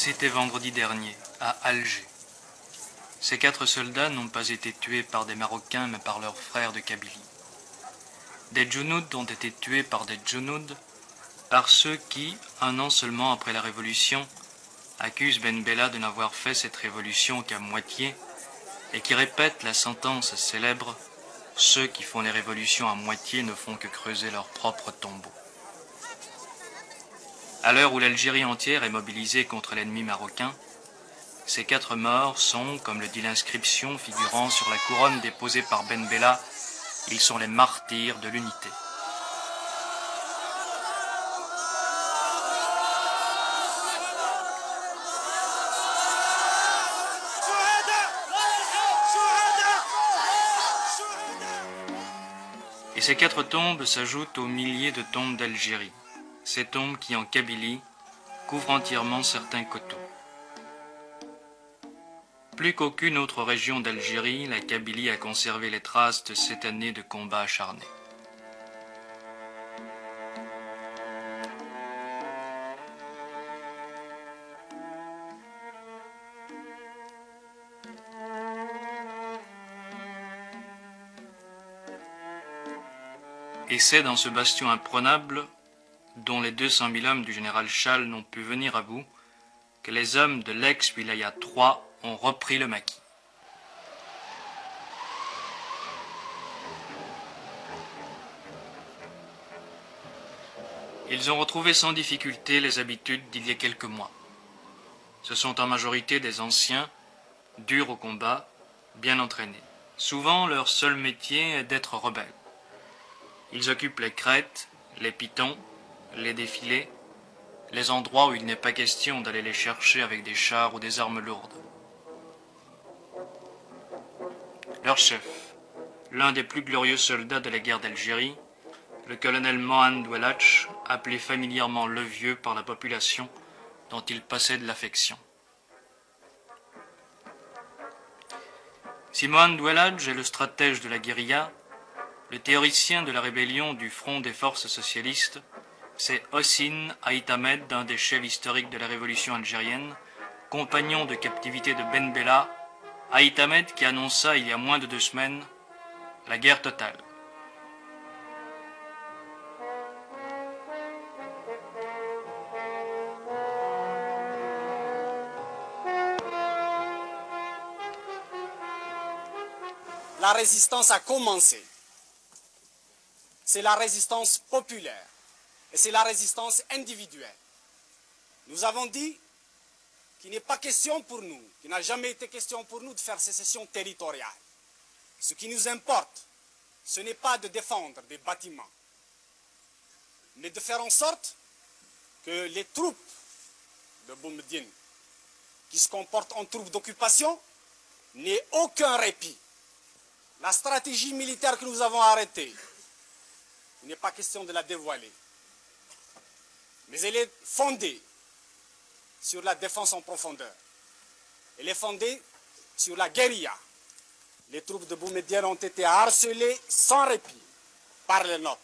C'était vendredi dernier, à Alger. Ces 4 soldats n'ont pas été tués par des Marocains, mais par leurs frères de Kabylie. Des Djounoud ont été tués par des Djounoud, par ceux qui, un an seulement après la Révolution, accusent Ben Bella de n'avoir fait cette révolution qu'à moitié, et qui répètent la sentence célèbre « Ceux qui font les révolutions à moitié ne font que creuser leur propre tombeau ». À l'heure où l'Algérie entière est mobilisée contre l'ennemi marocain, ces 4 morts sont, comme le dit l'inscription figurant sur la couronne déposée par Ben Bella, ils sont les martyrs de l'unité. Et ces 4 tombes s'ajoutent aux milliers de tombes d'Algérie, ces tombes qui, en Kabylie, couvrent entièrement certains coteaux. Plus qu'aucune autre région d'Algérie, la Kabylie a conservé les traces de cette année de combats acharnés. Et c'est dans ce bastion imprenable, dont les 200 000 hommes du général Chal n'ont pu venir à bout, que les hommes de l'ex-Wilaya 3 ont repris le maquis. Ils ont retrouvé sans difficulté les habitudes d'il y a quelques mois. Ce sont en majorité des anciens, durs au combat, bien entraînés. Souvent, leur seul métier est d'être rebelles. Ils occupent les crêtes, les pitons, les défilés, les endroits où il n'est pas question d'aller les chercher avec des chars ou des armes lourdes. Leur chef, l'un des plus glorieux soldats de la guerre d'Algérie, le colonel Mohand Ouelach, appelé familièrement le Vieux par la population dont il possède l'affection. Si Mohand Ouelach est le stratège de la guérilla, le théoricien de la rébellion du Front des forces socialistes, c'est Hossein Aït Ahmed, un des chefs historiques de la révolution algérienne, compagnon de captivité de Ben Bella, Aït Ahmed qui annonça il y a moins de 2 semaines la guerre totale. La résistance a commencé. C'est la résistance populaire et c'est la résistance individuelle. Nous avons dit qu'il n'est pas question pour nous, qu'il n'a jamais été question pour nous de faire sécession territoriale. Ce qui nous importe, ce n'est pas de défendre des bâtiments, mais de faire en sorte que les troupes de Boumediene, qui se comportent en troupes d'occupation, n'aient aucun répit. La stratégie militaire que nous avons arrêtée, il n'est pas question de la dévoiler, mais elle est fondée sur la défense en profondeur. Elle est fondée sur la guérilla. Les troupes de Boumediene ont été harcelées sans répit par les nôtres.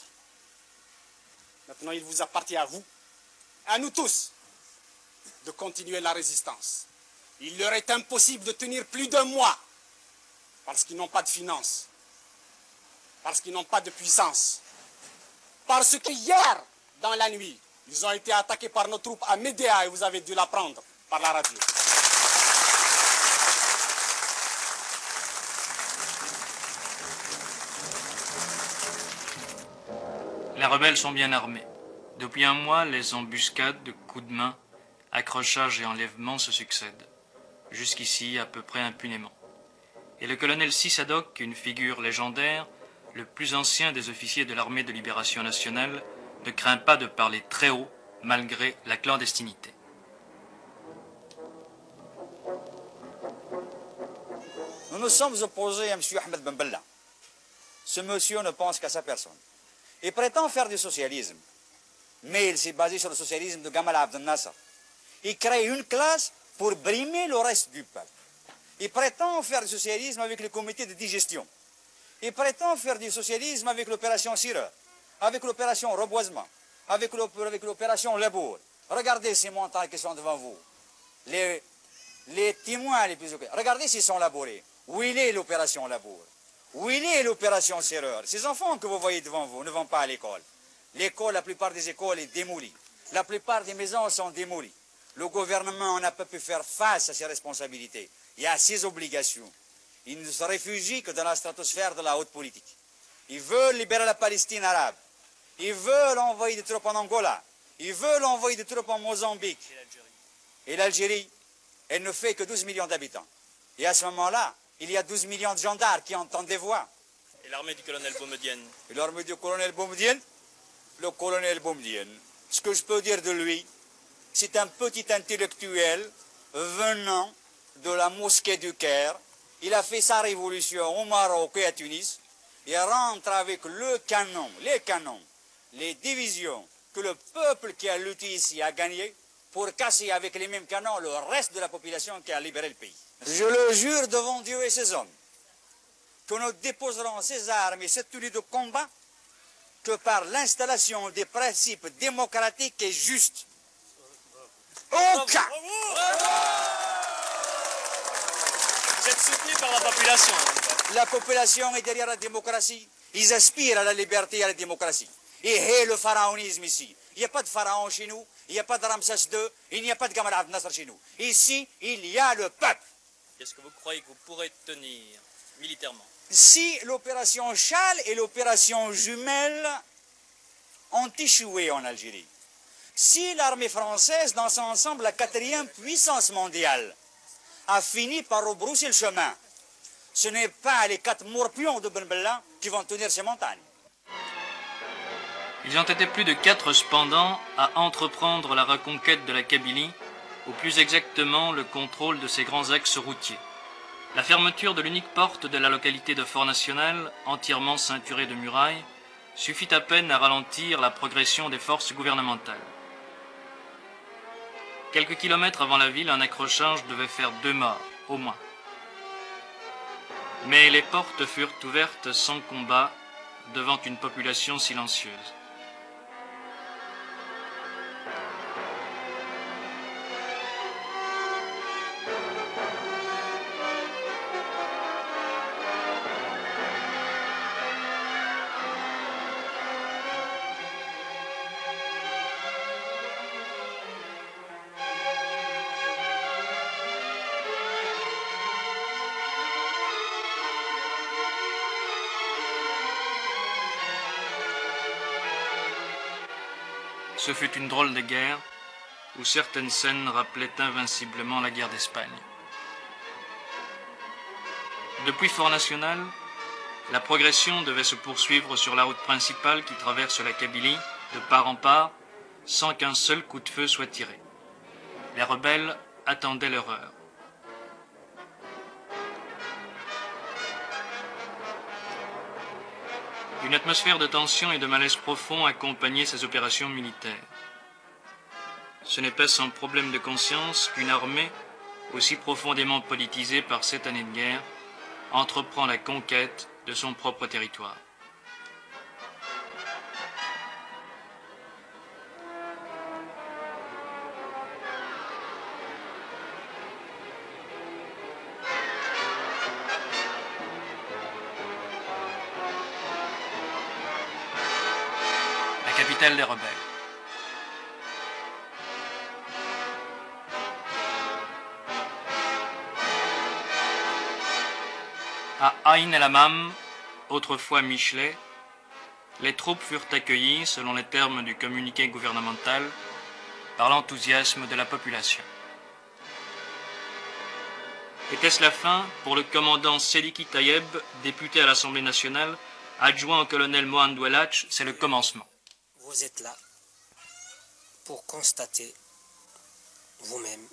Maintenant, il vous appartient à vous, à nous tous, de continuer la résistance. Il leur est impossible de tenir plus d'1 mois parce qu'ils n'ont pas de finances, parce qu'ils n'ont pas de puissance, parce que hier, dans la nuit, ils ont été attaqués par nos troupes à Médéa et vous avez dû l'apprendre par la radio. Les rebelles sont bien armés. Depuis 1 mois, les embuscades de coups de main, accrochages et enlèvements se succèdent. Jusqu'ici, à peu près impunément. Et le colonel Sissadok, une figure légendaire, le plus ancien des officiers de l'armée de libération nationale, ne craint pas de parler très haut, malgré la clandestinité. Nous nous sommes opposés à M. Ahmed Ben Bella. Ce monsieur ne pense qu'à sa personne. Il prétend faire du socialisme, mais il s'est basé sur le socialisme de Gamal Abdel Nasser. Il crée une classe pour brimer le reste du peuple. Il prétend faire du socialisme avec le comité de digestion. Il prétend faire du socialisme avec l'opération Sireur, avec l'opération Reboisement, avec l'opération Lebourg. Regardez ces montagnes qui sont devant vous. les témoins les plus... Regardez s'ils sont labourés. Où il est l'opération labour? Où il est l'opération serreur? Ces enfants que vous voyez devant vous ne vont pas à l'école. L'école, la plupart des écoles est démolie. La plupart des maisons sont démolies. Le gouvernement n'a pas pu faire face à ses responsabilités et à ses obligations. Il ne se réfugie que dans la stratosphère de la haute politique. Ils veulent libérer la Palestine arabe. Ils veulent envoyer des troupes en Angola. Ils veulent envoyer des troupes en Mozambique. Et l'Algérie, elle ne fait que 12 millions d'habitants. Et à ce moment-là, il y a 12 millions de gendarmes qui entendent des voix. Et l'armée du colonel Boumedienne? Et l'armée du colonel Boumedienne? Le colonel Boumedienne, ce que je peux dire de lui, c'est un petit intellectuel venant de la mosquée du Caire. Il a fait sa révolution au Maroc et à Tunis. Il rentre avec les canons, les divisions que le peuple qui a lutté ici a gagné pour casser avec les mêmes canons le reste de la population qui a libéré le pays. Je le jure devant Dieu et ses hommes que nous déposerons ces armes et cette tenue de combat que par l'installation des principes démocratiques et justes. Aucun! Vous êtes soutenu par la population? La population est derrière la démocratie. Ils aspirent à la liberté et à la démocratie. Et le pharaonisme ici. Il n'y a pas de pharaon chez nous, il n'y a pas de Ramsès II, il n'y a pas de Gamal Abdel Nasser chez nous. Ici, il y a le peuple. Est-ce que vous croyez que vous pourrez tenir militairement? Si l'opération Châle et l'opération Jumelle ont échoué en Algérie, si l'armée française, dans son ensemble, la 4e puissance mondiale, a fini par rebrousser le chemin, ce n'est pas les 4 morpions de Ben Bella qui vont tenir ces montagnes. Ils ont été plus de 4 cependant à entreprendre la reconquête de la Kabylie, ou plus exactement le contrôle de ses grands axes routiers. La fermeture de l'unique porte de la localité de Fort National, entièrement ceinturée de murailles, suffit à peine à ralentir la progression des forces gouvernementales. Quelques kilomètres avant la ville, un accrochage devait faire 2 morts, au moins. Mais les portes furent ouvertes sans combat devant une population silencieuse. Ce fut une drôle de guerre, où certaines scènes rappelaient invinciblement la guerre d'Espagne. Depuis Fort National, la progression devait se poursuivre sur la route principale qui traverse la Kabylie, de part en part, sans qu'un seul coup de feu soit tiré. Les rebelles attendaient leur heure. Une atmosphère de tension et de malaise profond accompagnait ces opérations militaires. Ce n'est pas sans problème de conscience qu'une armée, aussi profondément politisée par 7 années de guerre, entreprend la conquête de son propre territoire. La capitale des rebelles. À Aïn el-Hamam, autrefois Michelet, les troupes furent accueillies, selon les termes du communiqué gouvernemental, par l'enthousiasme de la population. Était-ce la fin pour le commandant Seliki Tayeb, député à l'Assemblée nationale, adjoint au colonel Mohamed Ouelach? C'est le commencement. Vous êtes là pour constater vous-même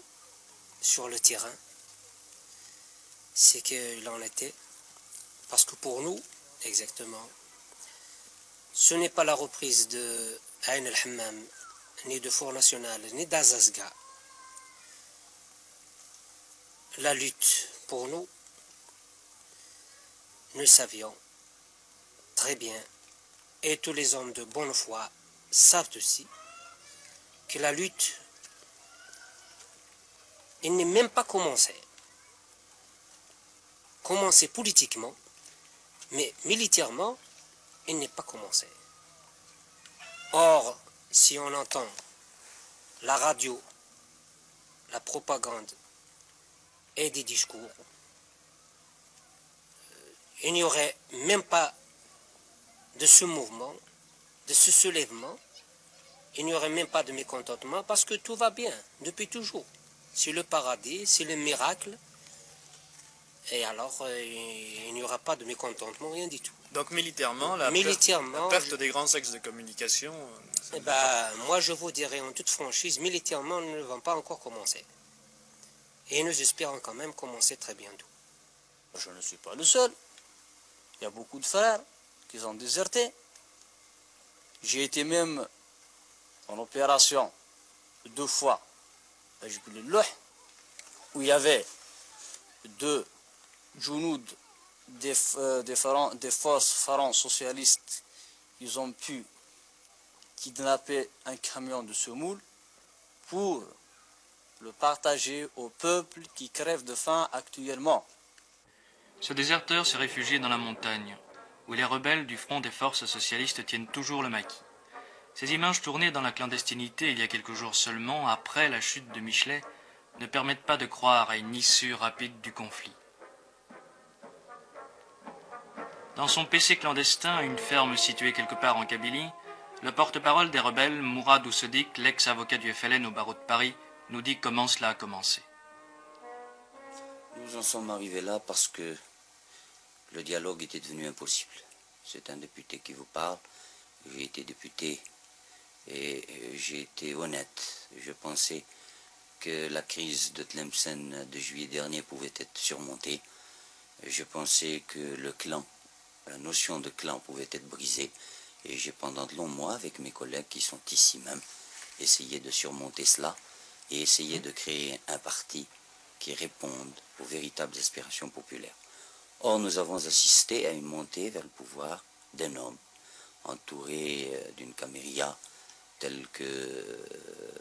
sur le terrain ce qu'il en était. Parce que pour nous, exactement, ce n'est pas la reprise de Aïn el-Hamam, ni de Fort National, ni d'Azazga. La lutte, pour nous, nous savions très bien, et tous les hommes de bonne foi savent aussi, que la lutte il n'est même pas commencé. Commencé politiquement, mais militairement, il n'est pas commencé. Or, si on entend la radio, la propagande et des discours, il n'y aurait même pas de ce mouvement, de ce soulèvement, il n'y aurait même pas de mécontentement parce que tout va bien depuis toujours. C'est le paradis, c'est le miracle. Et alors, il n'y aura pas de mécontentement, rien du tout. Donc militairement, la perte des grands axes de communication... moi, je vous dirais en toute franchise, militairement, nous ne vont pas encore commencer. Et nous espérons quand même commencer très bientôt. Je ne suis pas le seul. Il y a beaucoup de frères qui ont déserté. J'ai été même en opération 2 fois à Jiboulilouh, où il y avait 2 Jounoud des forces pharaons socialistes. Ils ont pu kidnapper un camion de semoule pour le partager au peuple qui crève de faim actuellement. Ce déserteur s'est réfugié dans la montagne, où les rebelles du front des forces socialistes tiennent toujours le maquis. Ces images tournées dans la clandestinité il y a quelques jours seulement, après la chute de Michelet, ne permettent pas de croire à une issue rapide du conflit. Dans son PC clandestin, une ferme située quelque part en Kabylie, le porte-parole des rebelles, Mourad Oussedik, l'ex-avocat du FLN au barreau de Paris, nous dit comment cela a commencé. Nous en sommes arrivés là parce que le dialogue était devenu impossible. C'est un député qui vous parle. J'ai été député et j'ai été honnête. Je pensais que la crise de Tlemcen de juillet dernier pouvait être surmontée. Je pensais que le clan, la notion de clan pouvait être brisée. Et j'ai pendant de longs mois, avec mes collègues qui sont ici même, essayé de surmonter cela et essayé de créer un parti qui réponde aux véritables aspirations populaires. Or, nous avons assisté à une montée vers le pouvoir d'un homme entouré d'une caméria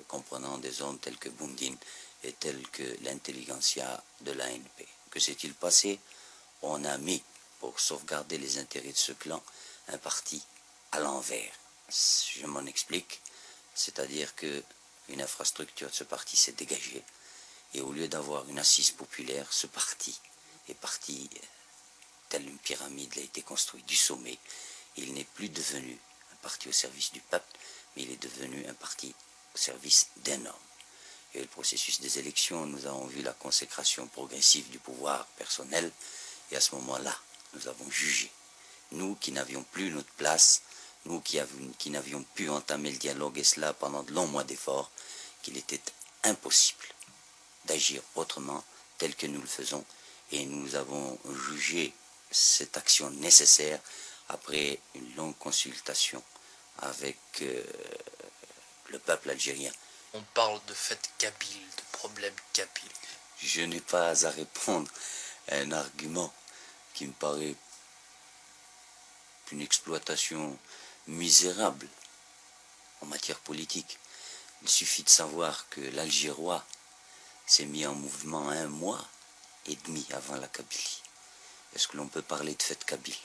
comprenant des hommes tels que Boundine et tels que l'intelligentsia de l'ANP. Que s'est-il passé? On a mis, pour sauvegarder les intérêts de ce clan, un parti à l'envers. Je m'en explique, c'est-à-dire qu'une infrastructure de ce parti s'est dégagée et au lieu d'avoir une assise populaire, ce parti est parti telle une pyramide, il a été construit du sommet. Il n'est plus devenu un parti au service du peuple, mais il est devenu un parti au service d'un homme. Et le processus des élections, nous avons vu la consécration progressive du pouvoir personnel, et à ce moment-là, nous avons jugé, nous qui n'avions plus notre place, nous qui n'avions pu entamer le dialogue, et cela pendant de longs mois d'efforts, qu'il était impossible d'agir autrement tel que nous le faisons, et nous avons jugé cette action nécessaire après une longue consultation avec le peuple algérien. On parle de fait kabyle, de problème kabyle. Je n'ai pas à répondre à un argument qui me paraît une exploitation misérable en matière politique. Il suffit de savoir que l'Algérois s'est mis en mouvement 1 mois et demi avant la Kabylie. Est-ce que l'on peut parler de fête kabyle?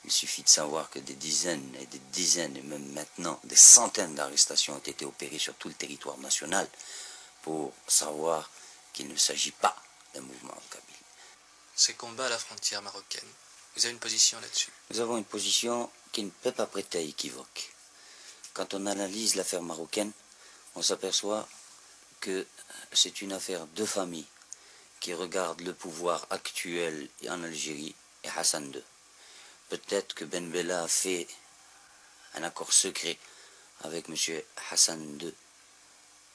Il suffit de savoir que des dizaines, et même maintenant des centaines d'arrestations ont été opérées sur tout le territoire national pour savoir qu'il ne s'agit pas d'un mouvement kabyle. Ces combats à la frontière marocaine, vous avez une position là-dessus? Nous avons une position qui ne peut pas prêter à équivoque. Quand on analyse l'affaire marocaine, on s'aperçoit que c'est une affaire de famille qui regarde le pouvoir actuel en Algérie et Hassan II. Peut-être que Ben Bella a fait un accord secret avec M. Hassan II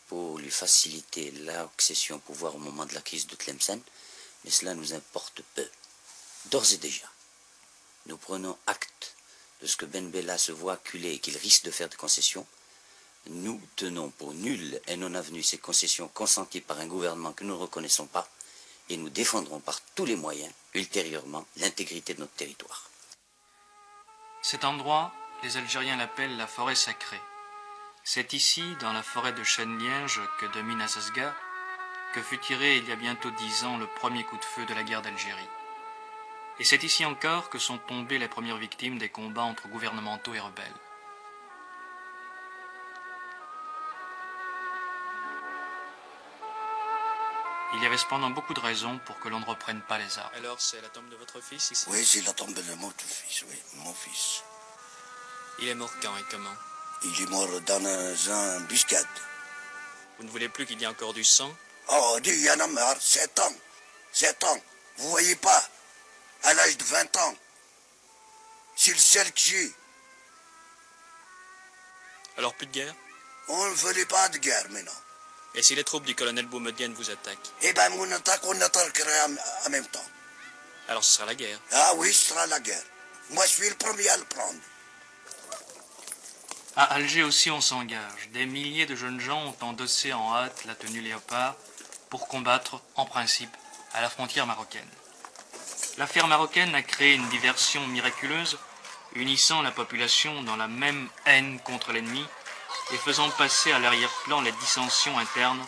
pour lui faciliter l'accession au pouvoir au moment de la crise de Tlemcen, mais cela nous importe peu. D'ores et déjà, nous prenons acte de ce que Ben Bella se voit acculé et qu'il risque de faire des concessions. Nous tenons pour nulles et non avenues ces concessions consenties par un gouvernement que nous ne reconnaissons pas, et nous défendrons par tous les moyens, ultérieurement, l'intégrité de notre territoire. Cet endroit, les Algériens l'appellent la forêt sacrée. C'est ici, dans la forêt de chênes-lièges que domine Assasga, que fut tiré il y a bientôt 10 ans le premier coup de feu de la guerre d'Algérie. Et c'est ici encore que sont tombées les premières victimes des combats entre gouvernementaux et rebelles. Il y avait cependant beaucoup de raisons pour que l'on ne reprenne pas les armes. Alors c'est la tombe de votre fils ici? Oui, c'est la tombe de mon fils, oui, mon fils. Il est mort quand et comment? Il est mort dans un embuscade. Vous ne voulez plus qu'il y ait encore du sang? Oh, il y en a marre, 7 ans. 7 ans. Vous voyez pas? À l'âge de 20 ans. C'est le seul que j'ai. Alors plus de guerre? On ne voulait pas de guerre maintenant. Et si les troupes du colonel Boumedienne vous attaquent? Eh ben, on attaquerait en même temps. Alors ce sera la guerre? Ah oui, ce sera la guerre. Moi, je suis le premier à le prendre. À Alger aussi on s'engage. Des milliers de jeunes gens ont endossé en hâte la tenue léopard pour combattre, en principe, à la frontière marocaine. L'affaire marocaine a créé une diversion miraculeuse, unissant la population dans la même haine contre l'ennemi et faisant passer à l'arrière-plan les dissensions internes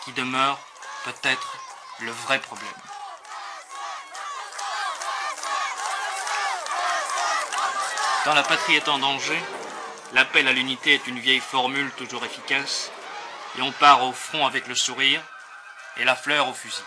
qui demeurent peut-être le vrai problème. Quand la patrie est en danger, l'appel à l'unité est une vieille formule toujours efficace, et on part au front avec le sourire et la fleur au fusil.